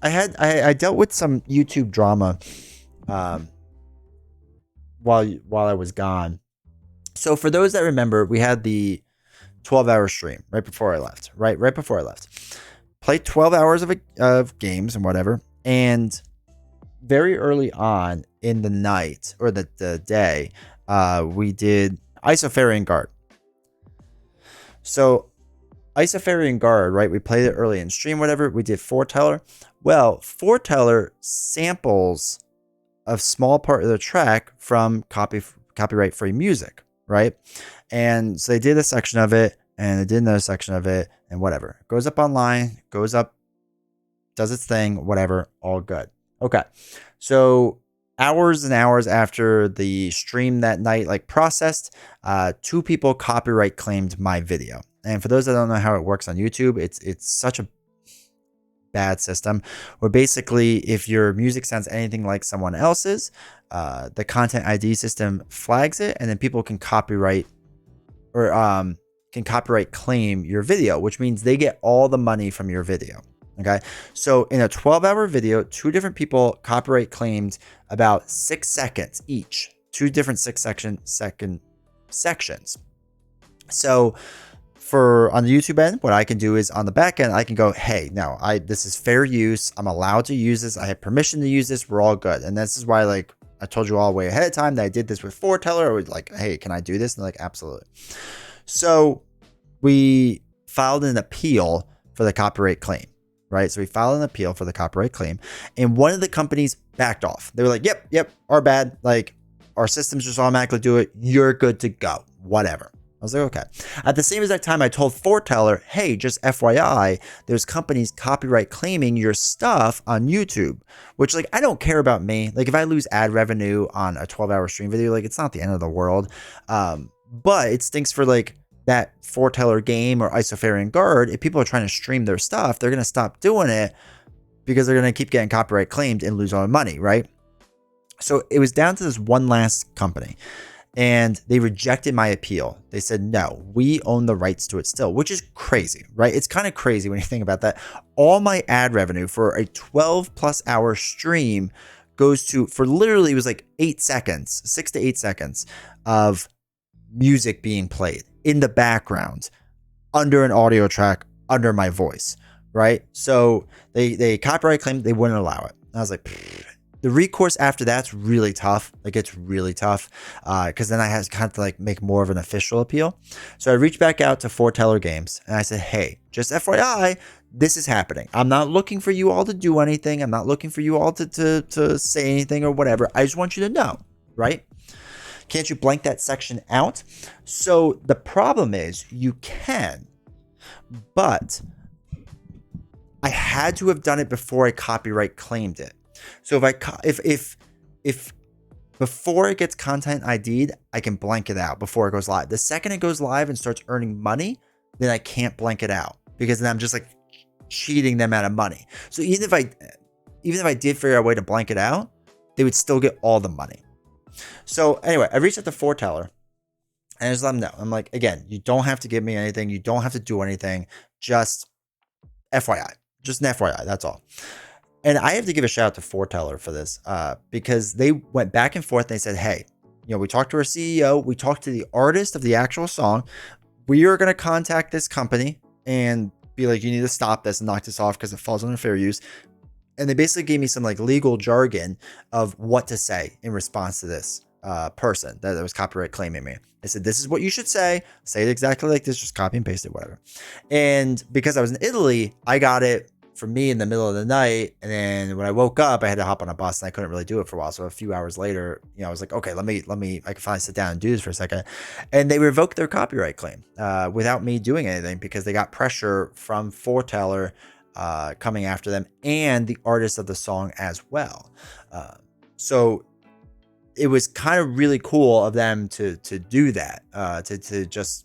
I dealt with some YouTube drama um, while I was gone. So for those that remember, we had the 12-hour stream right before I left. Right before I left, played 12 hours of games and whatever. And very early on in the night or the day, we did Isofarian Guard. So Isofarian Guard, right? We played it early in stream, whatever. We did Forteller. Well, Forteller samples a small part of the track from copyright free music, right? And so they did a section of it and they did another section of it and whatever. It goes up online, goes up, does its thing, whatever, all good. Okay. So hours and hours after the stream that night like processed, two people copyright claimed my video. And for those that don't know how it works on YouTube, it's such a bad system where basically if your music sounds anything like someone else's, the content ID system flags it, and then people can copyright or can copyright claim your video, which means they get all the money from your video. Okay, so in a 12-hour video, two different people copyright claimed about 6 seconds each, two different 6 second sections. So for on the YouTube end, what I can do is on the back end, I can go, hey, no, this is fair use. I'm allowed to use this. I have permission to use this. We're all good. And this is why, like, I told you all way ahead of time that I did this with Forteller. I was like, hey, can I do this? And they're like, absolutely. So we filed an appeal for the copyright claim, right? So we filed an appeal for the copyright claim, and one of the companies backed off. They were like, yep, our bad. Like, our systems just automatically do it. You're good to go. Whatever. I was like, okay. At the same exact time, I told Forteller, hey, just FYI, there's companies copyright claiming your stuff on YouTube, which, like, I don't care about me. Like, if I lose ad revenue on a 12-hour stream video, like, it's not the end of the world. But it stinks for, like, that Forteller game or Isofarian Guard. If people are trying to stream their stuff, they're going to stop doing it because they're going to keep getting copyright claimed and lose all their money, right? So it was down to this one last company. And they rejected my appeal. They said, no, we own the rights to it still, which is crazy, right? It's kind of crazy when you think about that. All my ad revenue for a 12+ hour stream goes to, for literally, it was like 8 seconds, 6 to 8 seconds of music being played in the background under an audio track under my voice, right? So they copyright claimed, they wouldn't allow it. I was like, pfft. The recourse after that's really tough. Like, it's really tough because then I had to kind of like make more of an official appeal. So I reached back out to Forteller Games and I said, hey, just FYI, this is happening. I'm not looking for you all to do anything. I'm not looking for you all to say anything or whatever. I just want you to know, right? Can't you blank that section out? So the problem is you can, but I had to have done it before I copyright claimed it. So if before it gets content ID'd, I can blank it out before it goes live. The second it goes live and starts earning money, then I can't blank it out because then I'm just like cheating them out of money. So even if I did figure out a way to blank it out, they would still get all the money. So anyway, I reached out to Forteller and I just let them know. I'm like, again, you don't have to give me anything. You don't have to do anything. Just FYI, just an FYI. That's all. And I have to give a shout out to Forteller for this because they went back and forth and they said, hey, we talked to our CEO. We talked to the artist of the actual song. We are going to contact this company and be like, you need to stop this and knock this off because it falls under fair use. And they basically gave me some like legal jargon of what to say in response to this person that was copyright claiming me. They said, this is what you should say. Say it exactly like this. Just copy and paste it, whatever. And because I was in Italy, I got it for me in the middle of the night. And then when I woke up, I had to hop on a bus and I couldn't really do it for a while. So a few hours later, I was like, okay, let me, I can finally sit down and do this for a second. And they revoked their copyright claim without me doing anything because they got pressure from Forteller coming after them and the artist of the song as well. So it was kind of really cool of them to do that, to just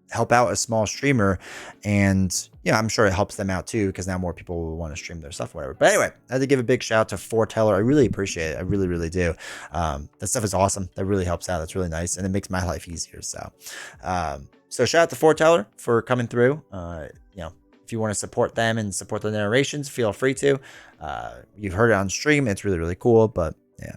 help out a small streamer. And I'm sure it helps them out too, because now more people will want to stream their stuff, whatever. But anyway, I had to give a big shout out to Forteller. I really appreciate it. I really, really do. That stuff is awesome. That really helps out. That's really nice. And it makes my life easier. So shout out to Forteller for coming through. if you want to support them and support the narrations, feel free to. You've heard it on stream. It's really, really cool. But yeah.